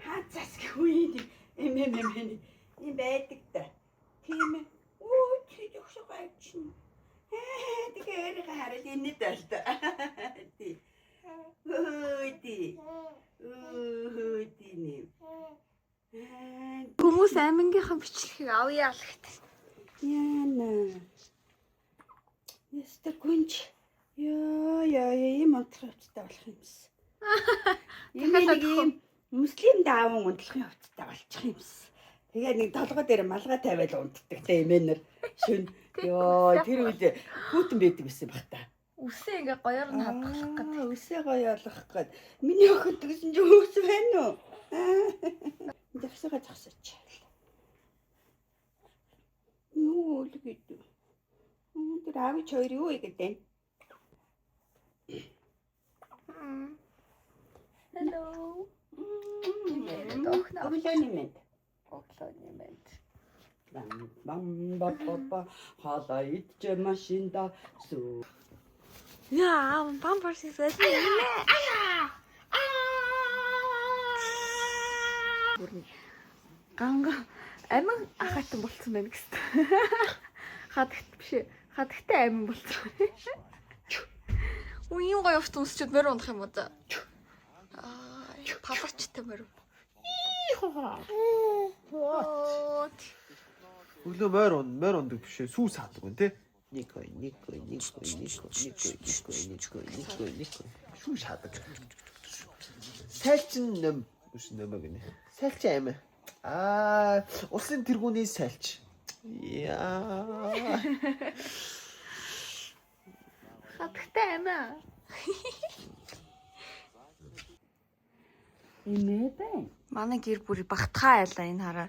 Хацаас хүйд эм юм байдаг та. Тийм ээ. Оо чи жогшоо чинь. Тэгэхээр хараад энэ дэл та. Тий. Өөдий нэм. Хүмүүс амингийнхаа бичлэгийг авъя л гэдэг. Яна. Ястэ гүнж. Яа ийм онцлогтой болох юмс. Ийм муслим дааван унтлахын хувцтай болчих юмс. Тэгээ нэг толгой дээр малгай тавиал унтдаг те эмээнэр шүн. Йоо тэр үед хүүтэн байдаг байсан баг та. Үсээ ингээ гоёор нь хадгалах гэдэг. Үсээ гоё олох гээд. Миний охин тэгсэн чи өөс байна уу? Тэгсэгээ зогсооч. Юу л гэдэг. Тэр аавч хоёр юу гэдэг вэ? Hello. Оглонимент. Бам халаа идж машинда сүү. Яа, бамперс хийсэн. Ганга амин ахайтан болцсон байна гэсэн. Хадагт биш. Хадагтай амин болцсон. Үеийн гоё урт өмсчихэд морь унах юм уу да? Палачтай морь. Өглөө морь ундаг биш ээ. Сүү саадаг гэн те. Никой. Шүү шаадаг. Сайлчин нэм үс нэмэг нэ. Сайлч аймаа. Усын тэргүүний сайлч. Яа. Хадагтай амиа. Эмээ байна. Манай гэр бүрий багтахаа айлаа энэ хараа.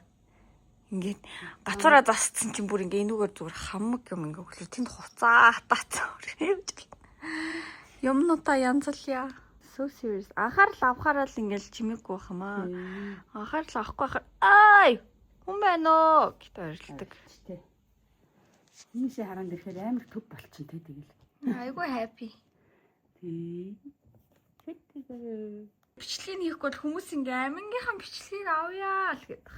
Ингээд гацаараа засцсан чинь бүр ингээ энүүгээр зүгээр хамаг юм ингээ өглөө тэнд хуцаа хатаацсан. Юмнуудаа янзлъя. So serious. Анхаарал авахаараа л ингээл чимээгүй байхамаа. Анхаарал авахгүй хахаар ай! Хүн байна оо гэж баярлдаг. Тэ. Хүмүүсээ хараад ирэхээр амар төв болчихсон тэ тэгэл. Айгуу happy. Тий. Хэвээ. Бичлэгийг хийхгүй бол хүмүүс ингээ амингийнхаа бичлэгийг авъя л гэдэг.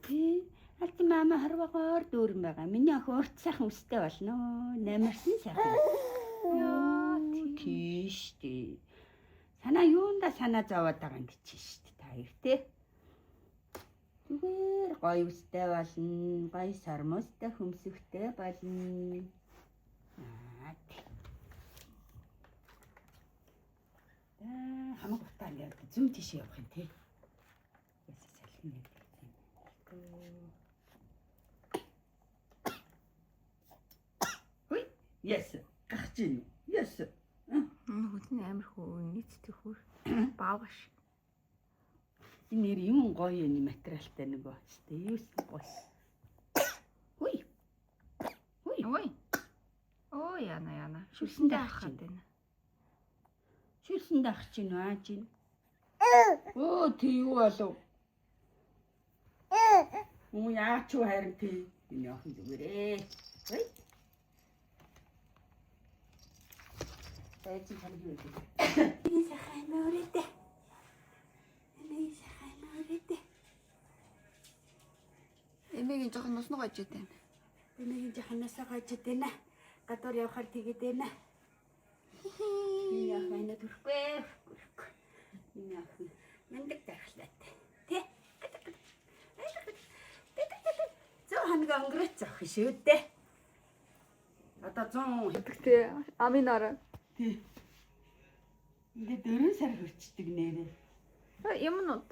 Тий. Аль мама харвагаар дүүрэн байгаа. Миний охин урт сайхан өстэй болно. Намарсан сайхан. Яа тийш тий. Санаа юунда санаа зовоод байгаа юм гэж штт та хоёр тий. Зүгээр гоё өстэй болно. Гоё сармостой хөмсөхтэй болно. Хамаг утаа ингээд зүүн тийш явах юм тий. Ясаа салхин нэг. Хүй, yes. Гахч ийн. Yes. Хөдний амир хөө нийцтэй хөр. Бааваш. Энэ нэр юм гоё юм материалтай нөгөө штэ. Юус гоё. Хүй. Ой. Оо яна. Шүлсэндээ авах гэдэг байна. Шүлсэндээ авах чинь аа чинь. Оо тий юу болов? Яач юу харин тий. Миний охин зүгээрээ. Хүй. Эцэг хань юу гэдэг. Энэ сайхан мөрөдөө. Эмээгийн жоохон нусноо гаж идэв. Эмээгийн жоохон нусноо гаж идэв. Гадуур явахаар тэгээд байна. Миний охин төрөхгүй. Миний охин мэндэг дархлаатай. Тэ. Зөө ханга өнгөрөөц ах шүү дээ. Одоо 100 Тэгтээ аминаараа. тий. Ингээд 4 сар хөрчдөг нэрээ. Юм нуу.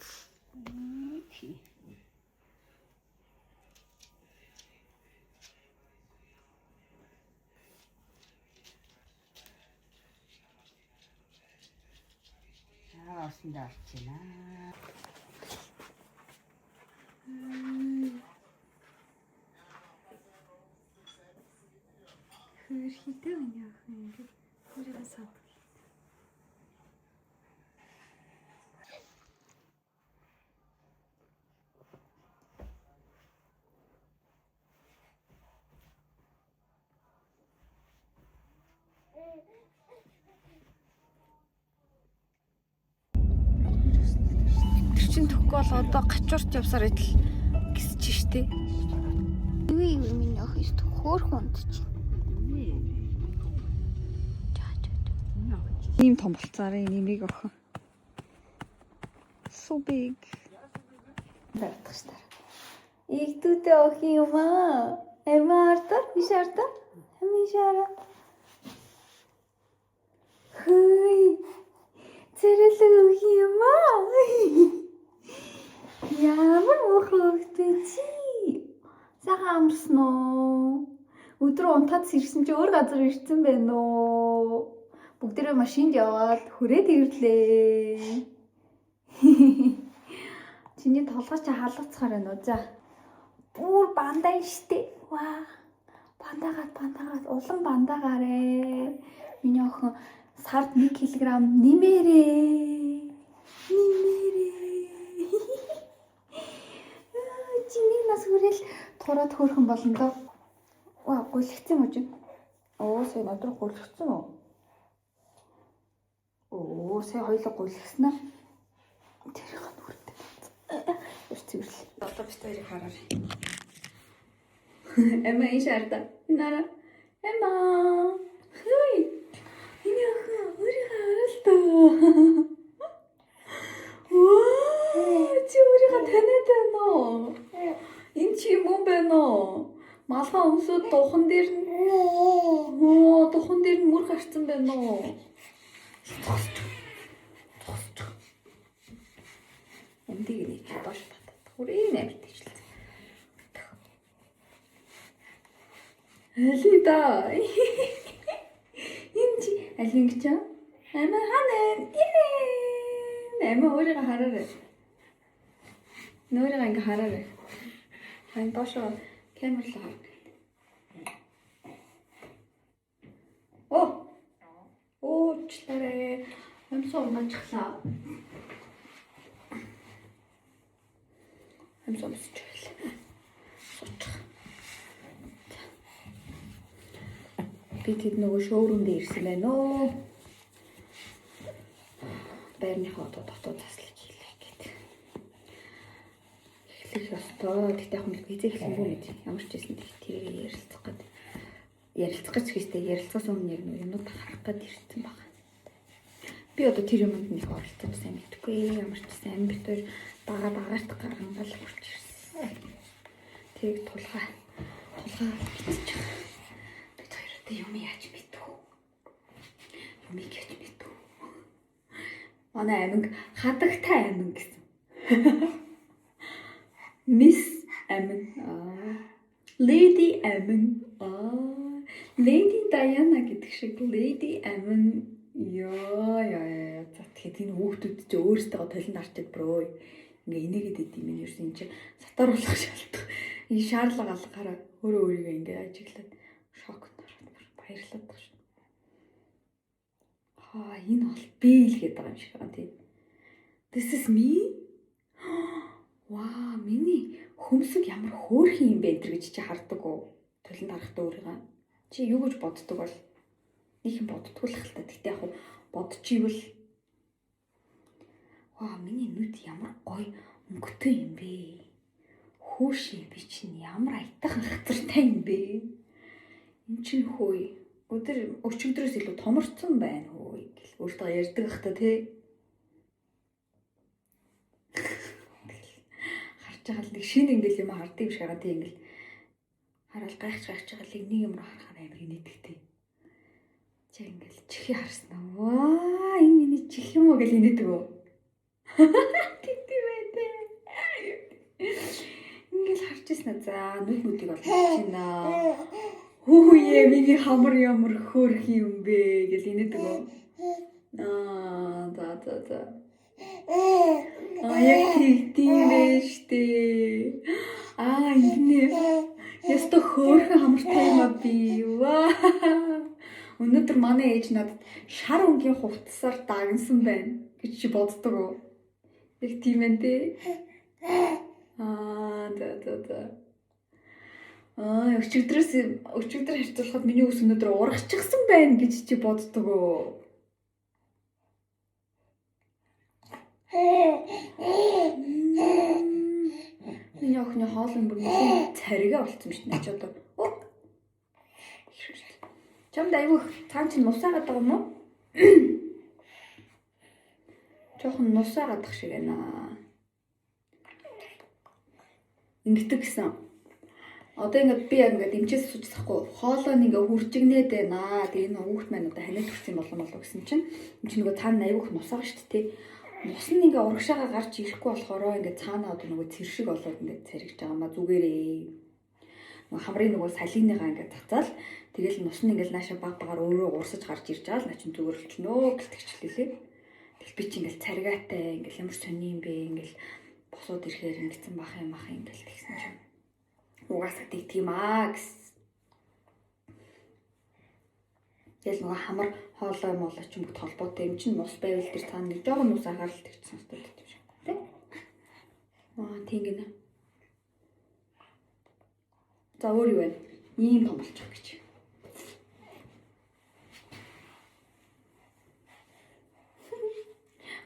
Тий. Осондоо орчихно. Хөрхитэй миний охин ингээд хүрээ саад. чинь төгөхгүй бол одоо гачуурч явсаар идэл гисэж штэ. Юу минь ах ист хөөрхөн чи. Ийм том болцаараа нэмийг охин. So big. Дардах штар. Игдүүтэй ох юм аа. Эмаарда, ишарда. Хамишара. Хөөй. Цэрэрлэг өх юм аа. Ямар мохогтэй чи. Сайхан амарсан уу? Өдрөө унтаад ирсэн чи өөр газар ирсэн байна уу? Бүгдээрээ машинд яваад хүрээд ирлээ. Чиний толгой чи халгацгаар байна уу? За. Бүр бандаа штэ. Ваа. Бандагаад улам бандаагаарэ. Миний охин сард 1 кг нэмээрээ. Чиний нас хүрэл тураад хөөрхөн болно доо. Ваа, гүйлгцэн үү чи? Оо, сая надруу гүйлгцэн үү? Оо, сая хоёулаа гүйлгсэн аа. Тэр хан үрдэ. Цэвэрлээ. Одоо бид хоёрыг хараарай. Эмма ишарда. Нара. Эмма. Хөөй. Энэ охин өөрийгөө харалтаа. Оо, чи өөрийгөө таниад байна уу? Энэ чи юм байна уу? Малгай өмсөд духан дээр нь мөр гарцсан байна уу? Эндийг нэг доош татаад. Хүрээ нэмэрт ижлээ. Алида. Энэ чи алинг ч ама ханаа. Ама өөрийгөө хараарай. Нөрийг ингээ хараарай. Ань доошоо камерлаа хар. Уучлаарай. Амсаа унаачихлаа. Амсаа мсчихлаа. Суучих. Би тэд нөгөө шоурумд ирсэн байна оо. Байрныхаа дотоод заслаж хийлээ гэдэг. Эхлэх ёстой. Тэгтээ яг нэг эзэг хэлгүй мэд. Ямар ч байсан тэрийг ярилцах гэдэг. Ярилцах гэж хэвчээ ярилцахаас өмнө яг юмнууд харах гээд ирсэн баг. Би одоо тэр юмд нэг оролцож сайн мэдгүй. Ямар ч байсан амбит төр багаарт гарган бол хүрч ирсэн. Тэг тулгаа битчих. Бид хоёроо юм яаж мэдв? Юмыг яаж мэдв? Манай аминг хадагтай амин гэсэн. Мисс амин. Lady амин. Lady Diana гэдэг шиг Lady амин. Яа. За тэгэхэд энэ хүүхдүүд чи өөрсдөө толинд арчаад брөө. Ингээ энийгээд идэм юм ерсэн чи сатар болох шалтгаан. Энэ шаарлага алгаараа өөрийгөө ингээ ажиглаад шокнд ороод баярлаад байгаа шүү. Энэ бол би л гээд байгаа юм шиг байна тийм. This is me? Ваа, миний хөмсөг ямар хөөрхөн юм бэ энэ гэж чи хардаг уу? Толинд харахтаа өөрийгөө. Чи юу гэж боддог бол их юм боддгоо л хальтаа. Тэгтээ яг бодчихвэл ваа, миний нүд ямар гоё өнгөтэй юм бэ? Хөөш би чинь ямар аятайхан хацартай юм бэ? Энд чинь хөөе. Өчигдрөөс илүү томорцсон байна хөөе гэл өөртөө ярьдаг ахта тий. Харж байгаа л нэг шинэ ингээл юм харддаг юм шиг байгаа тий ингээл. Хараал гайхаж байгаа л нэг юм харахаар амар инээдэгтэй. Чи ингээл чихий харсан уу? Ваа, энэ миний чих юм уу гэл инээдэг үү? Тэтэ байдэ. Ингээл харж ирсэн аа. За нүдийг бол харж байна. Хүүе миний хамар ямар хөөрх юм бэ гэл инээдэг үү? За. Яг тийм байж тээ. Энэ яста хөөрхөн хамартай юм а би. Ваа. Өнөөдөр манай ээж надад шар өнгийн хувцсаар дагнсан байна гэж чи боддог уу? Яг тийм ээ дээ. За. Өчигдөр харьцуулахад миний ус өнөөдөр урагчсан байна гэж чи боддог уу? охины хоолны бүр нэлийн царига болцсон шүү дээ. Чи одоо чамд аюу цаан чинь нусаагаад байгаа юм уу? Жохон нусаагаад тах шиг байна. Ингэдэг гэсэн. Одоо ингээд би яг ингээд дэмчээс суучихсахгүй. Хоолоо ингээ хүрчигнээд байна. Тэгээ энэ хүүхд маань одоо ханиад төрсөн болов гэсэн чинь энэ чинь нөгөө цаана аюух нусаа шүү дээ. Нус нь ингээ урагшаага гарч ирэхгүй болохоор ингээ цаанаа одоо нөгөө цэр шиг болоод ингээ царигч байгаа маа зүгээрээ. Нөгөө хамрын нөгөө салиныгаа ингээ цацаал тэгэл нус нь ингээ нааша баг багаар өөрөө урсаж гарч ирж байгаа л наа чин зүгээр болчихноо гэлтэгчлээ. Тэгэл би чи ингээ царигаатай ингээ ямар сони юм бэ ингээл босоод ирэхээр ингэсэн бах юм ингээл тэгсэн чинь угаасаа тийм аа гэс. Тэгэл нөгөө хамар хоолой молоо ч юм уу толботой юм чинь нус байвал тэр цаана нэг жоохон нус агаарлт гэсэн сонсдог юм шиг тийм. Тийм гинэ. За өөр юу вэ? Ийм том болчих гэж.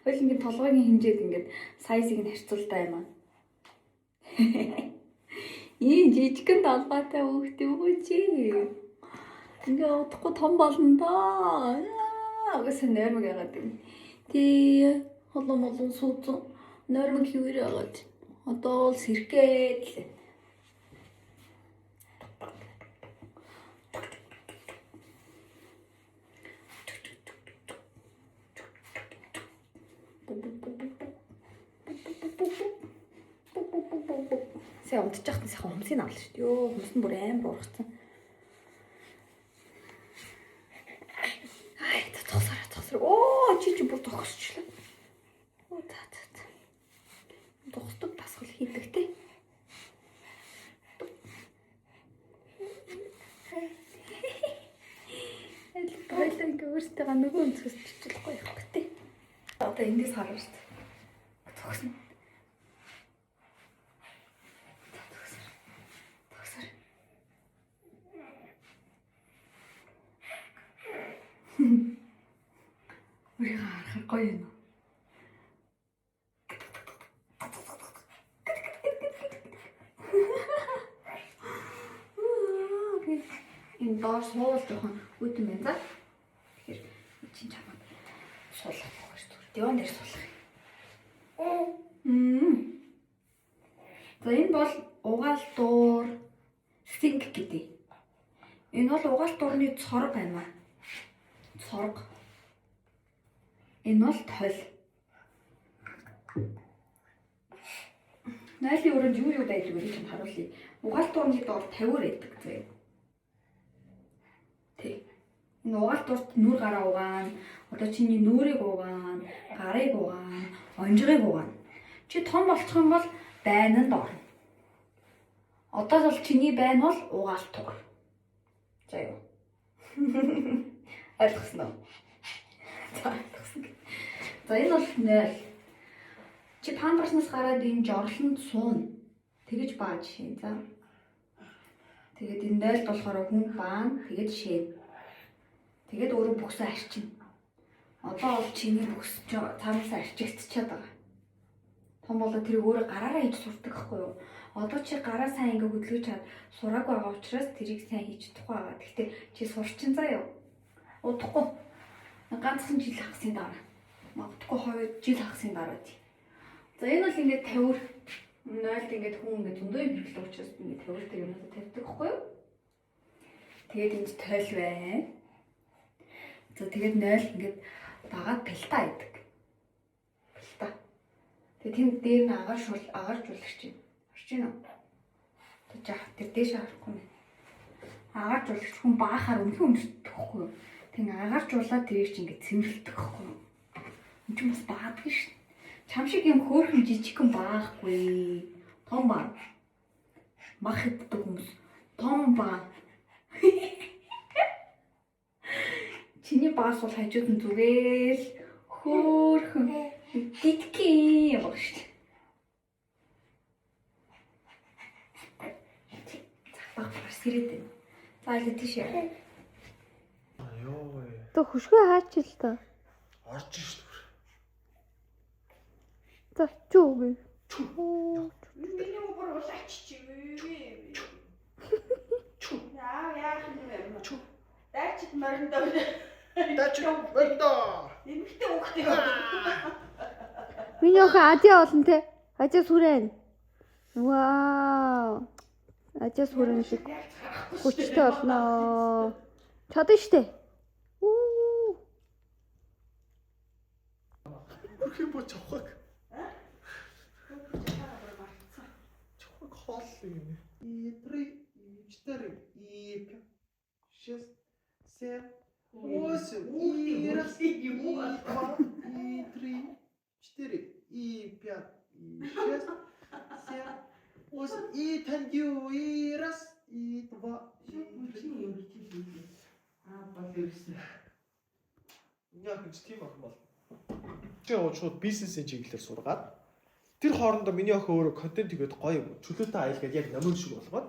Хоёулынгийн толгойн хэмжээд ингээд сайзыг нь харьцуултаа юм аа. Ийм жижигхэн толгойтой хүүхд юу чи? Ингээ удахгүй том болно доо. Агаас нэрмэг яагаад юм. Тий холом суудсан нэрмэг хийвэр яагаад. Одоо л сэргээд л. Сая унтчих нь сайхан хумсыг авлаа шүү дээ. Йоо хумс нь бүр амар ургацсан. Ай тосроо. Оо чи бүр зогсчихлаа. Оо та. Зогсдог тасгал хийдэг те. Баялаг ингээ өөртөө нөгөө өнцгөөс чичлэхгүй явах гэдэг. Одоо эндээс харна шүү дээ. Тогсно. Үрийг харах гоё юм. Энэ доор суул жоохон үүдэн байна за. Тэгэхээр чинь чамаа суулгах байгаа шүү дээ. Диван дээр суулгах. За энэ бол угаал дуур синк гэдэг. Энэ бол угаал дуурны цорог байна. Цорог. Энэ бол тойл. Найлын өрөөнд юу байдаг вэ гэж харуулъя. Угаал дуурны доор 50 байдаг заяа. Тэг. Энэ угаал дуурт нүур гараа угаана. Одоо чиний нүрийг угаана, гарыг угаана, онжигыг угаана. Чи том болчих юм бол байнанд орно. Одоо бол чиний байн бол угаал тур. За юу. Ойлгосноо. За энэ бол нөл. Чи памперснаас гараад энэ жорлонд сууна. Тэгэж бааж шин. За. Тэгээд энэ нөлд болохоор хүн баана. Тэгэж шин. Тэгээд өөрөө бүксээ арчина. Одоо бол чиний бүкс цаанаас арчигдчихад байгаа. Том болоод тэр өөрөө гараараа хийж сурдаг байхгүй юу? Одоо чи гараа сайн ингээ хөдөлгөж чад сураг байгаа учраас тэрийг сайн хийж чадахгүй байгаа. Гэхдээ чи сурчин заяа. Удахгүй. Ганцхан жил хагсын дараа. Магадгүй 2 жил хагсын дараа тий. За энэ бол ингээд 50 0-д ингээд хүн ингээд зөндөө юм хэрэглэх учраас ингээд 50-д юмнуудад тавьдаг байхгүй юу? Тэгээд энд тойл байна. За тэгээд 0 ингээд дагаад пилта идэг. Пилта. Тэгээд тэнд дээр нь агааржуулагч юм. Харж байна уу? Тэг яах тэр дээш харахгүй нэ. Агааржуулагч хүн баахаар өнхөн өндөртөг байхгүй юу? Тэг агааржуулаад тэрийг чи ингээд цэвэрлдэг байхгүй юу? Энд ч бас баадаг шин. Чам шиг юм хөөрхөн жижигхэн баахгүй. Том баа. Мах иддэг хүмүүс. Том баа. Чиний баас бол хажууд нь зүгээр хөөрхөн дитки юм шүү дээ. За баг сэрээд байна. За л тийшээ. Йоо. Тэ хөшгөө хаач л та. Орж шүү. За чүү. Миний уугаар Уулаач чи. Яах юм бэ? Дайчид мориндоо. Эмэгтэй хүүхдээ. Миний охин Азиа олон те. Азиа сүрэн. Вау. Азиа сүрэн шиг хүчтэй болно. Чадна штэ. Хөрх юм бо чавхаг. Чавхаг хоол юм. 3, 4, 5, 6, 7, 8, 9, 10, 3, 4, 5, 6, 7, 8, и танд юу и раз и два. Болчихсон. Яг гэж тийм ах бол. Чи шууд бизнесийн чиглэлээр сургаад тэр хоорондоо миний охин өөрөө контент хийгээд гоё чөлөөтэй аялгаад яг намын шиг болгоод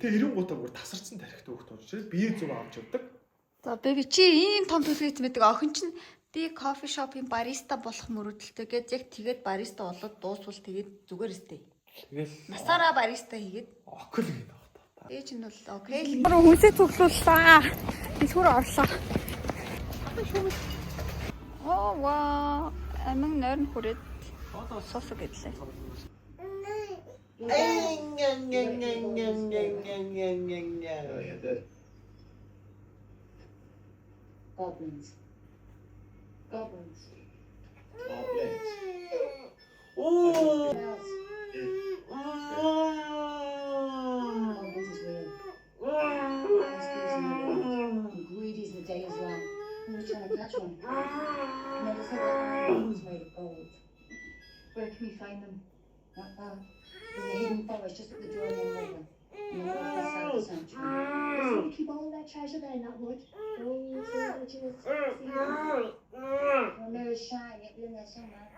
тэгээ хэрэнгуутаа бүр тасарсан тарихтай хөхт болж ирээд бие зүг авч явдаг. За бэби чи ийм том төлөвлөгөөт мэддэг охин чинь би кофе шопын бариста болох мөрөдөлтөй гэж яг тэгээд бариста болоод дуусвал тэгээд зүгээр өстэй. Тэгэл Насаараа бариста хийгээд окл гэдэг баг та. ээж нь бол окей. Хүнсээ цуглууллаа. Дэлгүүр орлоо. Оо вау. Амин нойрн хүрээд сосо гэдлээ. Goblins. Goblins. Оо. Goblins is real. Greedy as the day is long. Who was trying to catch one? Never said that one was made of gold. Where can we find them? Not far. There's a hidden forest just up the Jordan River. In the northwest side of the sanctuary. So we keep all that treasure there in that wood. Gold, silver, jewels. Well, mirrors shine, it'll be in there somewhere.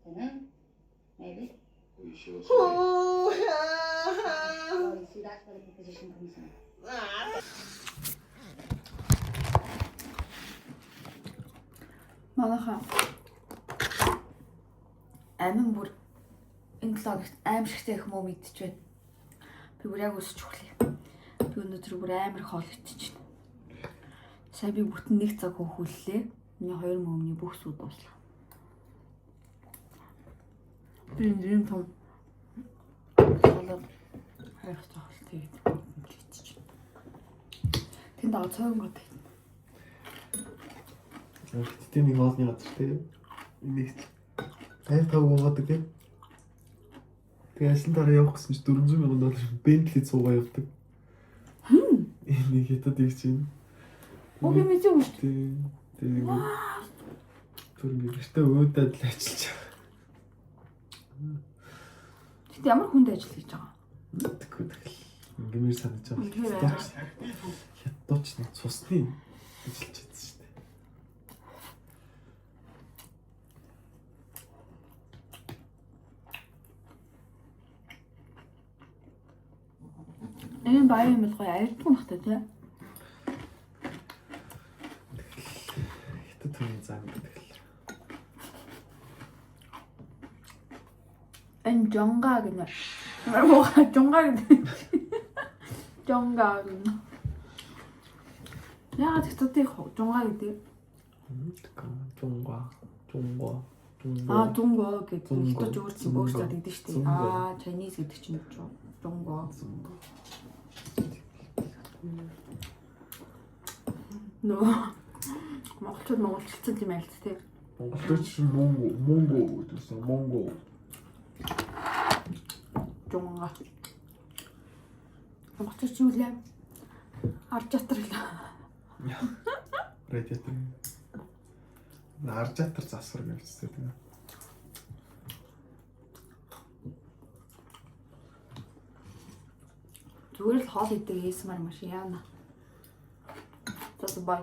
Dunno. Maybe. Are you sure? Oh, you see, that's where the proposition comes in. Манайхаа амин бүр энэ 7 хоногт аимшигтэй их муу мэдчихвэн. Би бүр яг өсөж өглөө. Би өнөөдөр бүр амар хоол идчихэв. Сая би бүтэн 1 цаг хөөхүүллээ. Миний 2 мөмний бүх сүд дуслаа. Би энэ том хоолоо хайх цаавал тэгээд идчихэв. Тэнд аа цойн гот. Тийм нэг хоолны газар тийм. Энийг хайр тав уугадаг тийм. Тэгээ ажлын дараа явах гэсэн чинь $400,000 Bentley цуугаа явдаг. Энийг хятад их чинь. Оо би мэдээ үү? Тэгээ түрэн гэртээ өөдөөд л ажиллаж байгаа. Тэд ямар хүнд ажил хийж байгаа? Тэгвэл ингэмэр санаж байгаа. Хятадч нь цусны ажиллаж байсан шүү дээ. Энэ баян юм бол гоё аялдсан багтаа тий. Хятад хүний зам гэдэг л. Энэ жонга гэнэ. Маа жонга гэдэг. Жонга гэнэ. Яа тэгтээ жонга гэдэг. Жонга. Аа жонго гэдэг. Хятад өөрсдөө гэдэг шүү дээ. Аа Chinese гэдэг чинь жонго. Нөө монголчууд юм айл тээ. Монголч монго гэсэн монго. Жонга. Монголчууд юу лээ? Арж чатар лээ. Радиатор. Аржатар засвар гэвчтэй тийм. Зүгээр л хоол идэг ASMR маш яана. За бай.